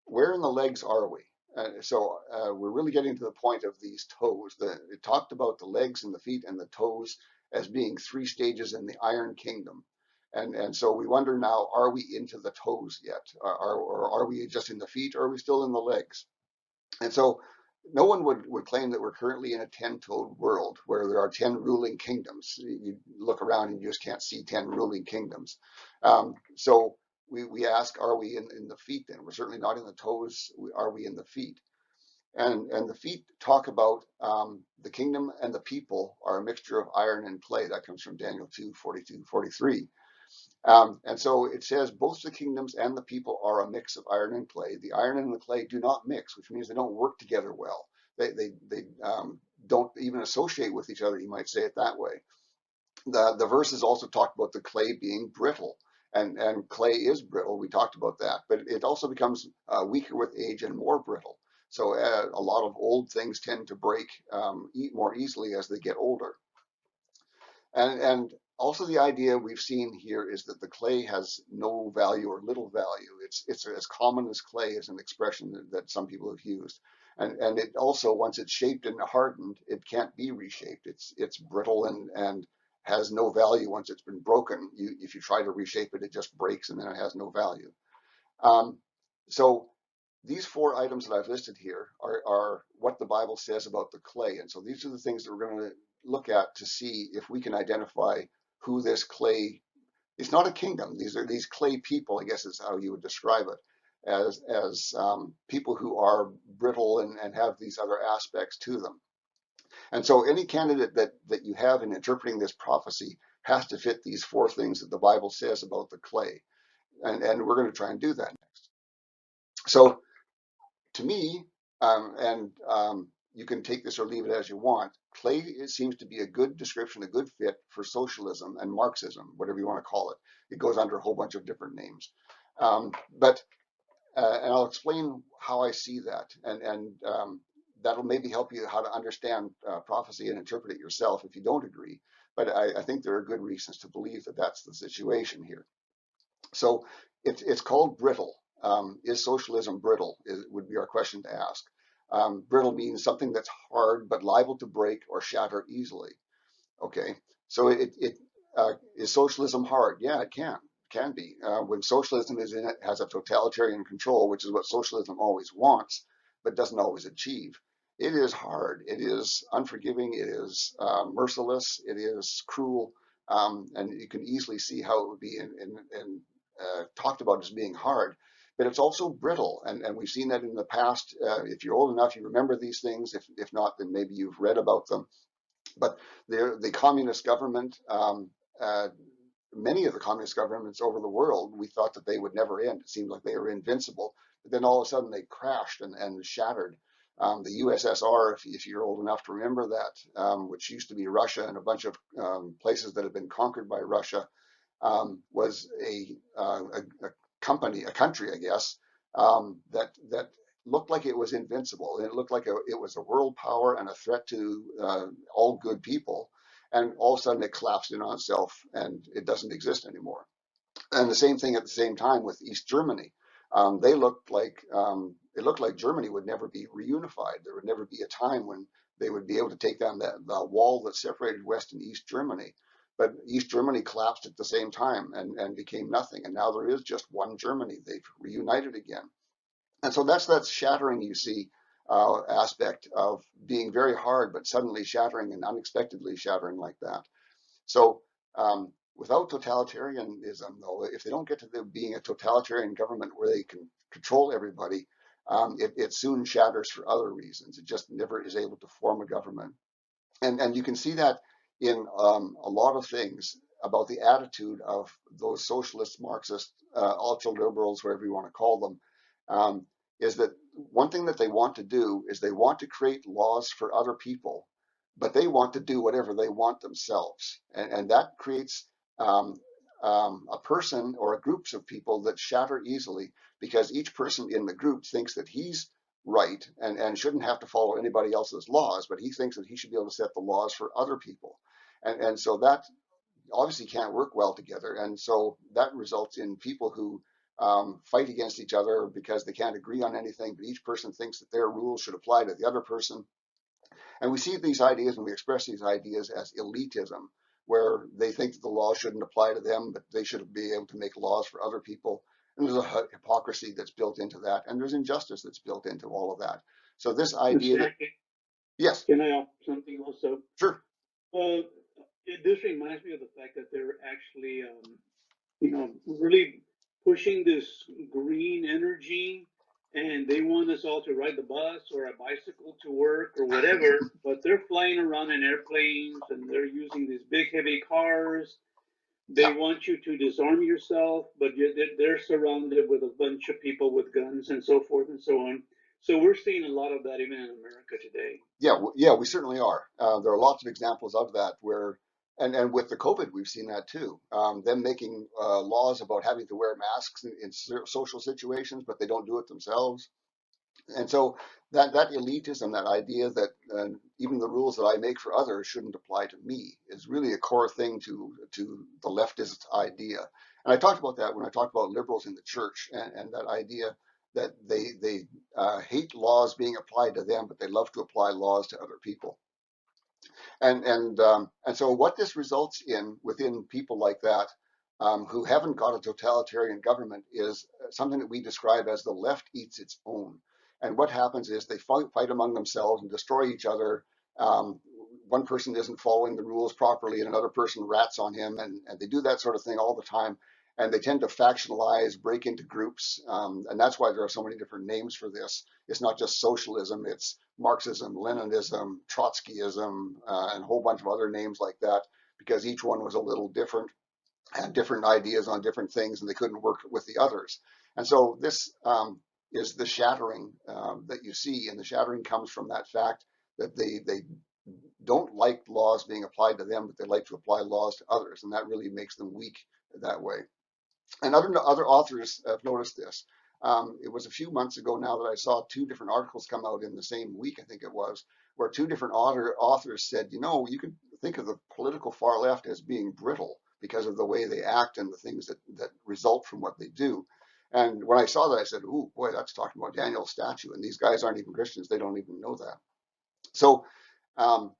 where in the legs are we? We're really getting to the point of these toes. It talked about the legs and the feet and the toes as being 3 stages in the Iron Kingdom. And so we wonder now, are we into the toes yet? Or are we just in the feet, or are we still in the legs? And so no one would claim that we're currently in a 10-toed world where there are 10 ruling kingdoms. You look around and you just can't see 10 ruling kingdoms. So we ask, are we in the feet then? We're certainly not in the toes. Are we in the feet? And the feet talk about the kingdom and the people are a mixture of iron and clay. That comes from Daniel 2:42-43. And so it says both the kingdoms and the people are a mix of iron and clay. The iron and the clay do not mix, which means they don't work together well. They don't even associate with each other, you might say it that way. The verses also talk about the clay being brittle, and clay is brittle. We talked about that, but it also becomes weaker with age and more brittle. So a lot of old things tend to break more easily as they get older. And also the idea we've seen here is that the clay has no value or little value. It's as common as clay is an expression that some people have used. And it also, once it's shaped and hardened, it can't be reshaped. It's brittle and has no value once it's been broken. If you try to reshape it, it just breaks and then it has no value. Um, so these 4 items that I've listed here are what the Bible says about the clay. And so these are the things that we're going to look at to see if we can identify who this clay, it's not a kingdom. These are these clay people, I guess is how you would describe it, as people who are brittle and have these other aspects to them. And so any candidate that you have in interpreting this prophecy has to fit these four things that the Bible says about the clay. And we're going to try and do that next. So to me, you can take this or leave it as you want, clay seems to be a good description, a good fit for socialism and Marxism, whatever you want to call it. It goes under a whole bunch of different names. But and I'll explain how I see that, and that'll maybe help you how to understand prophecy and interpret it yourself if you don't agree. But I think there are good reasons to believe that that's the situation here. So it's called brittle. Is socialism brittle? Would be our question to ask. Brittle means something that's hard but liable to break or shatter easily. Okay, so it is socialism hard? Yeah, it can be. When socialism is in it, has a totalitarian control, which is what socialism always wants, but doesn't always achieve. It is hard. It is unforgiving. It is merciless. It is cruel, and you can easily see how it would be talked about as being hard. But it's also brittle, and we've seen that in the past. If you're old enough, you remember these things. If not, then maybe you've read about them. But the communist government, many of the communist governments over the world, we thought that they would never end. It seemed like they were invincible. But then all of a sudden they crashed and shattered. The USSR, if you're old enough to remember that, which used to be Russia and a bunch of places that have been conquered by Russia, was a company, a country, I guess, that looked like it was invincible. And it looked like it was a world power and a threat to all good people. And all of a sudden it collapsed in on itself and it doesn't exist anymore. And the same thing at the same time with East Germany. They looked like it looked like Germany would never be reunified. There would never be a time when they would be able to take down the wall that separated West and East Germany. But East Germany collapsed at the same time and became nothing. And now there is just one Germany. They've reunited again. And so that's that shattering, you see, aspect of being very hard, but suddenly shattering and unexpectedly shattering like that. So without totalitarianism, though, if they don't get to being a totalitarian government where they can control everybody, it soon shatters for other reasons. It just never is able to form a government. And you can see that in a lot of things about the attitude of those socialist, Marxist, ultra liberals, whatever you want to call them, is that one thing that they want to do is they want to create laws for other people, but they want to do whatever they want themselves. And that creates a person or a groups of people that shatter easily because each person in the group thinks that he's right and shouldn't have to follow anybody else's laws, but he thinks that he should be able to set the laws for other people. And so that obviously can't work well together. And so that results in people who fight against each other because they can't agree on anything, but each person thinks that their rules should apply to the other person. And we see these ideas and we express these ideas as elitism, where they think that the law shouldn't apply to them, but they should be able to make laws for other people. And there's a hypocrisy that's built into that, and there's injustice that's built into all of that. So this idea that, yes, Can I add something also? sure, Uh, this reminds me of the fact that they're actually, really pushing this green energy, and they want us all to ride the bus or a bicycle to work or whatever, but they're flying around in airplanes and they're using these big heavy cars. They yeah, want you to disarm yourself, but they're surrounded with a bunch of people with guns and so forth and so on. So we're seeing a lot of that even in America today. yeah, we certainly are. There are lots of examples of that where, and with the COVID, we've seen that too. Them making laws about having to wear masks in social situations, but they don't do it themselves. And so that elitism, that idea that even the rules that I make for others shouldn't apply to me, is really a core thing to the leftist idea. And I talked about that when I talked about liberals in the church and that idea that they hate laws being applied to them, but they love to apply laws to other people. And so what this results in within people like that who haven't got a totalitarian government is something that we describe as the left eats its own. And what happens is they fight among themselves and destroy each other. One person isn't following the rules properly and another person rats on him, and they do that sort of thing all the time. and they tend to factionalize, break into groups, and that's why there are so many different names for this. It's not just socialism; it's Marxism, Leninism, Trotskyism, and a whole bunch of other names like that, because each one was a little different, had different ideas on different things, and they couldn't work with the others. And so this is the shattering that you see, and the shattering comes from that fact that they don't like laws being applied to them, but they like to apply laws to others, and that really makes them weak that way. And other authors have noticed this. It was a few months ago now that I saw two different articles come out in the same week, I think it was, where two different authors said, you know, you could think of the political far left as being brittle because of the way they act and the things that result from what they do. And when I saw that, I said, "Ooh, boy, that's talking about Daniel's statue." And these guys aren't even Christians; they don't even know that. So um,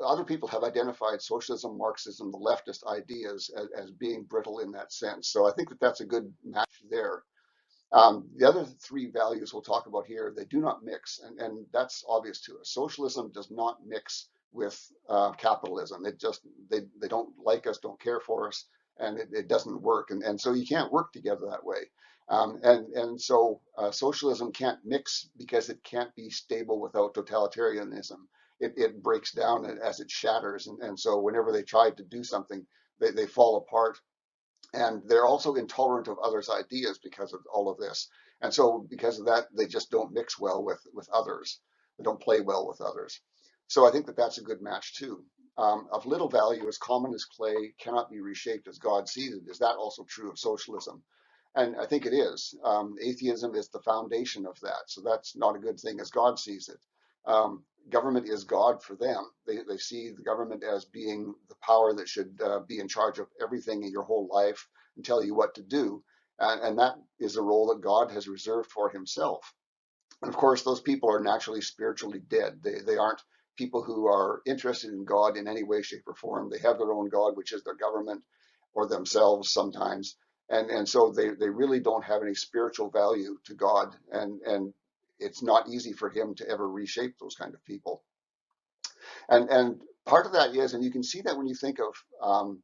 other people have identified socialism, Marxism, the leftist ideas as being brittle in that sense. So I think that that's a good match there. The other three values we'll talk about here, they do not mix, and that's obvious to us. Socialism does not mix with capitalism. It just they don't like us, don't care for us, and it doesn't work. And so you can't work together that way. And so socialism can't mix because it can't be stable without totalitarianism. It breaks down as it shatters, and so whenever they try to do something, they fall apart, and they're also intolerant of others' ideas because of all of this. And so because of that, they just don't mix well with others. They don't play well with others. So I think that that's a good match too. Of little value, as common as clay, cannot be reshaped as God sees it. Is that also true of socialism? And I think it is. Atheism is the foundation of that. So that's not a good thing as God sees it. Government is God for them. They see the government as being the power that should be in charge of everything in your whole life and tell you what to do. And that is a role that God has reserved for himself. And of course, those people are naturally spiritually dead. They aren't people who are interested in God in any way, shape, or form. They have their own God, which is their government or themselves sometimes. And so they really don't have any spiritual value to God. And it's not easy for him to ever reshape those kind of people. And part of that is, and you can see that when you think of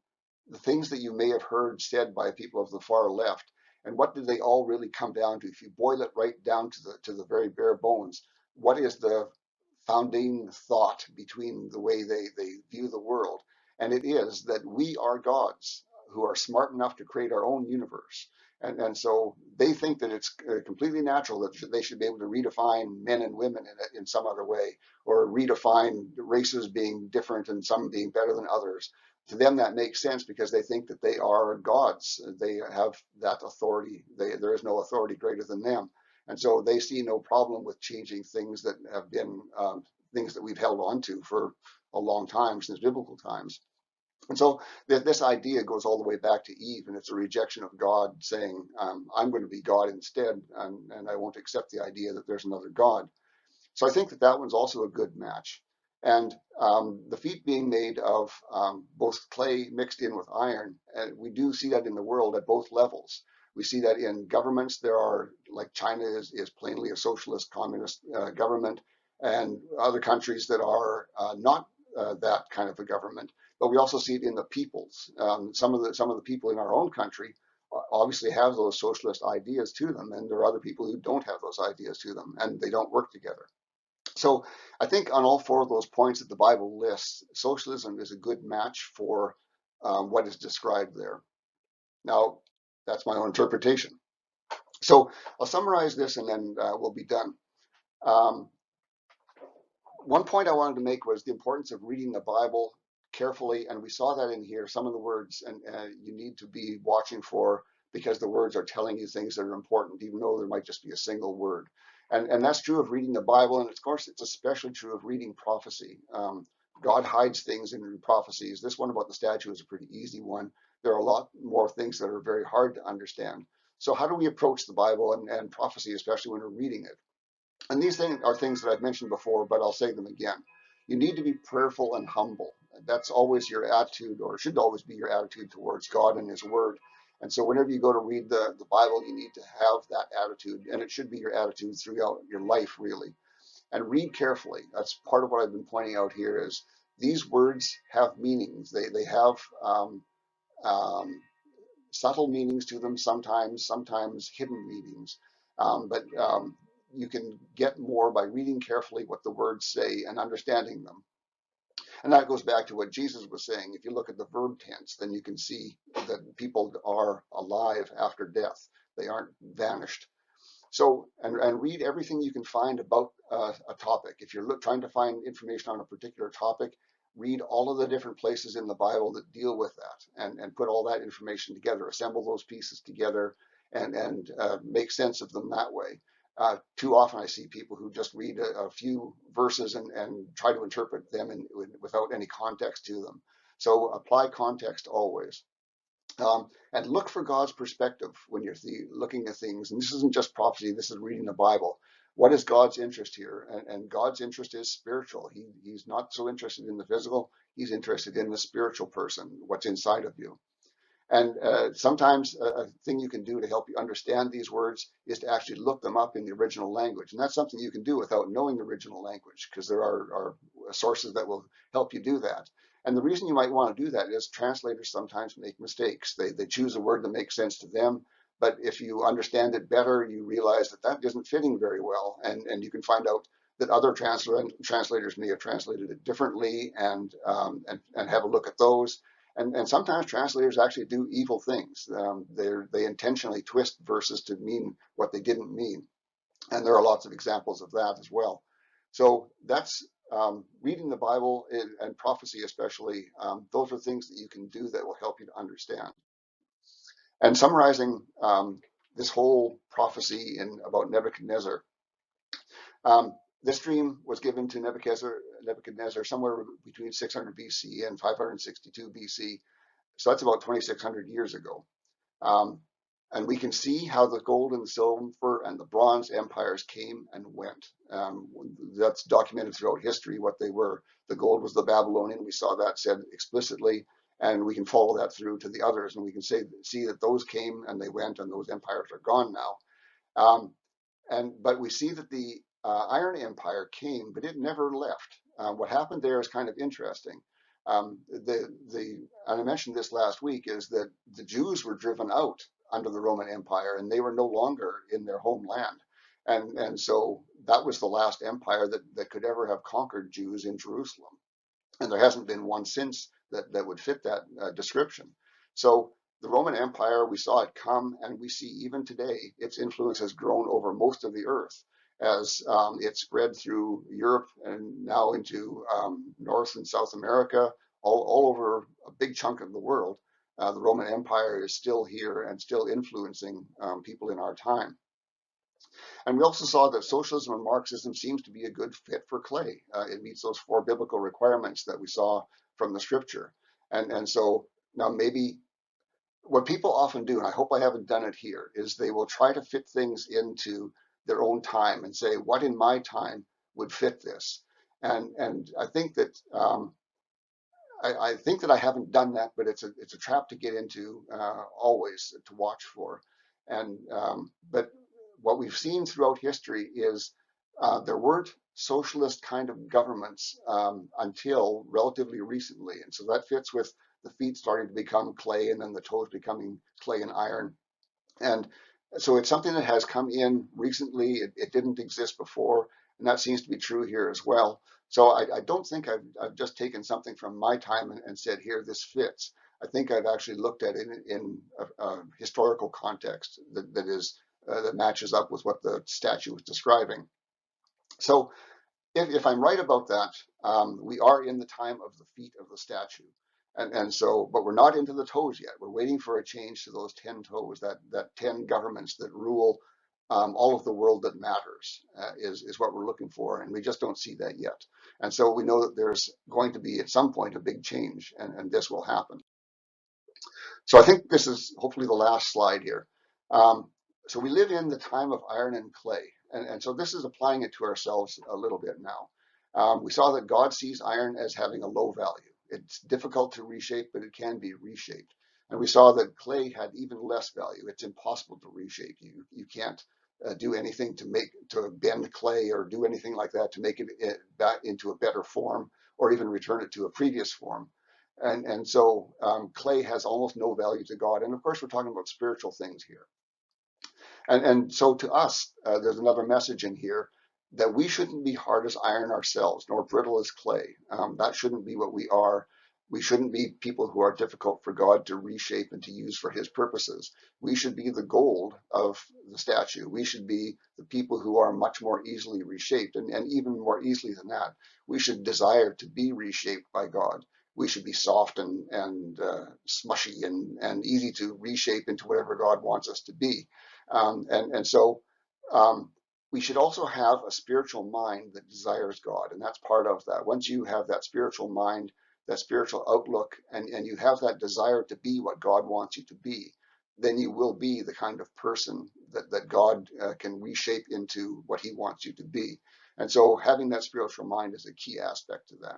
the things that you may have heard said by people of the far left, and what do they all really come down to? If you boil it right down to the very bare bones, what is the founding thought between the way they view the world? And it is that we are gods who are smart enough to create our own universe. And so they think that it's completely natural that they should be able to redefine men and women in some other way, or redefine races being different and some being better than others. To them, that makes sense because they think that they are gods. They have that authority. There is no authority greater than them. And so they see no problem with changing things that have been things that we've held on to for a long time, since biblical times. And so this idea goes all the way back to Eve, and it's a rejection of God saying, I'm going to be God instead, and I won't accept the idea that there's another God. So I think that that one's also a good match. And the feet being made of both clay mixed in with iron, we do see that in the world at both levels. We see that in governments. There are, like China is plainly a socialist communist government, and other countries that are not that kind of a government. But we also see it in the peoples. Some of the people in our own country obviously have those socialist ideas to them, and there are other people who don't have those ideas to them, and they don't work together. So I think on all four of those points that the Bible lists, socialism is a good match for what is described there. Now, that's my own interpretation. So I'll summarize this and then we'll be done. Um, One point I wanted to make was the importance of reading the Bible carefully, and we saw that in here. Some of the words, and you need to be watching for, because the words are telling you things that are important, even though there might just be a single word. And that's true of reading the Bible, and of course, it's especially true of reading prophecy. God hides things in prophecies. This one about the statue is a pretty easy one. There are a lot more things that are very hard to understand. So how do we approach the Bible and prophecy, especially when we're reading it? And these things are things that I've mentioned before, but I'll say them again. You need to be prayerful and humble. That's always your attitude, or should always be your attitude towards God and His Word. And so whenever you go to read the Bible, you need to have that attitude, and it should be your attitude throughout your life, really. And read carefully. That's part of what I've been pointing out here is these words have meanings. They have um, subtle meanings to them sometimes hidden meanings. But you can get more by reading carefully what the words say and understanding them. And that goes back to what Jesus was saying. If you look at the verb tense, then you can see that people are alive after death. They aren't vanished. So, and read everything you can find about a topic. If you're trying to find information on a particular topic, read all of the different places in the Bible that deal with that, and put all that information together, assemble those pieces together, and make sense of them that way. Too often I see people who just read a few verses and try to interpret them without any context to them. So apply context always. And look for God's perspective when you're looking at things. And this isn't just prophecy, this is reading the Bible. What is God's interest here? And God's interest is spiritual. He's not so interested in the physical, he's interested in the spiritual person, what's inside of you. And sometimes a thing you can do to help you understand these words is to actually look them up in the original language. And that's something you can do without knowing the original language, because there are sources that will help you do that. And the reason you might want to do that is translators sometimes make mistakes. They choose a word that makes sense to them. But if you understand it better, you realize that that isn't fitting very well. And you can find out that other translators may have translated it differently, and have a look at those. And sometimes translators actually do evil things. They intentionally twist verses to mean what they didn't mean. And there are lots of examples of that as well. So that's reading the Bible and prophecy especially. Those are things that you can do that will help you to understand. And summarizing this whole prophecy about Nebuchadnezzar, this dream was given to Nebuchadnezzar somewhere between 600 BC and 562 BC. So that's about 2,600 years ago. Um, and we can see how the gold and the silver and the bronze empires came and went. That's documented throughout history what they were. The gold was the Babylonian. We saw that said explicitly, and we can follow that through to the others, and we can see that those came and they went, and those empires are gone now. But we see that the Iron Empire came, but it never left. What happened there is kind of interesting. And I mentioned this last week, is that the Jews were driven out under the Roman Empire, and they were no longer in their homeland. And so that was the last empire that could ever have conquered Jews in Jerusalem. And there hasn't been one since that would fit that description. So the Roman Empire, we saw it come, and we see even today its influence has grown over most of the earth as it spread through Europe and now into North and South America, all over a big chunk of the world. The Roman Empire is still here and still influencing people in our time. And we also saw that socialism and Marxism seems to be a good fit for clay. It meets those 4 biblical requirements that we saw from the scripture. And so now maybe what people often do, and I hope I haven't done it here, is they will try to fit things into their own time and say, what in my time would fit this? And I think that I think that I haven't done that, but it's a trap to get into, always to watch for. But what we've seen throughout history is there weren't socialist kind of governments until relatively recently, and so that fits with the feet starting to become clay, and then the toes becoming clay and iron. And so it's something that has come in recently. It didn't exist before, and that seems to be true here as well. So I don't think I've just taken something from my time and said, here, this fits. I think I've actually looked at it in a historical context that matches up with what the statue was describing. So if I'm right about that, we are in the time of the feet of the statue. And so, but we're not into the toes yet. We're waiting for a change to those 10 toes, that 10 governments that rule all of the world that matters is what we're looking for. And we just don't see that yet. And so we know that there's going to be at some point a big change, and this will happen. So I think this is hopefully the last slide here. So we live in the time of iron and clay. And so this is applying it to ourselves a little bit now. We saw that God sees iron as having a low value. It's difficult to reshape, but it can be reshaped. And we saw that clay had even less value. It's impossible to reshape. You can't do anything to bend clay or do anything like that to make it back into a better form, or even return it to a previous form. And so clay has almost no value to God. And of course, we're talking about spiritual things here. And so to us, there's another message in here that we shouldn't be hard as iron ourselves, nor brittle as clay. That shouldn't be what we are. We shouldn't be people who are difficult for God to reshape and to use for his purposes. We should be the gold of the statue. We should be the people who are much more easily reshaped. And even more easily than that, we should desire to be reshaped by God. We should be soft and smushy and easy to reshape into whatever God wants us to be. And so we should also have a spiritual mind that desires God. And that's part of that. Once you have that spiritual mind, that spiritual outlook, and you have that desire to be what God wants you to be, then you will be the kind of person that God can reshape into what he wants you to be. And so having that spiritual mind is a key aspect to that.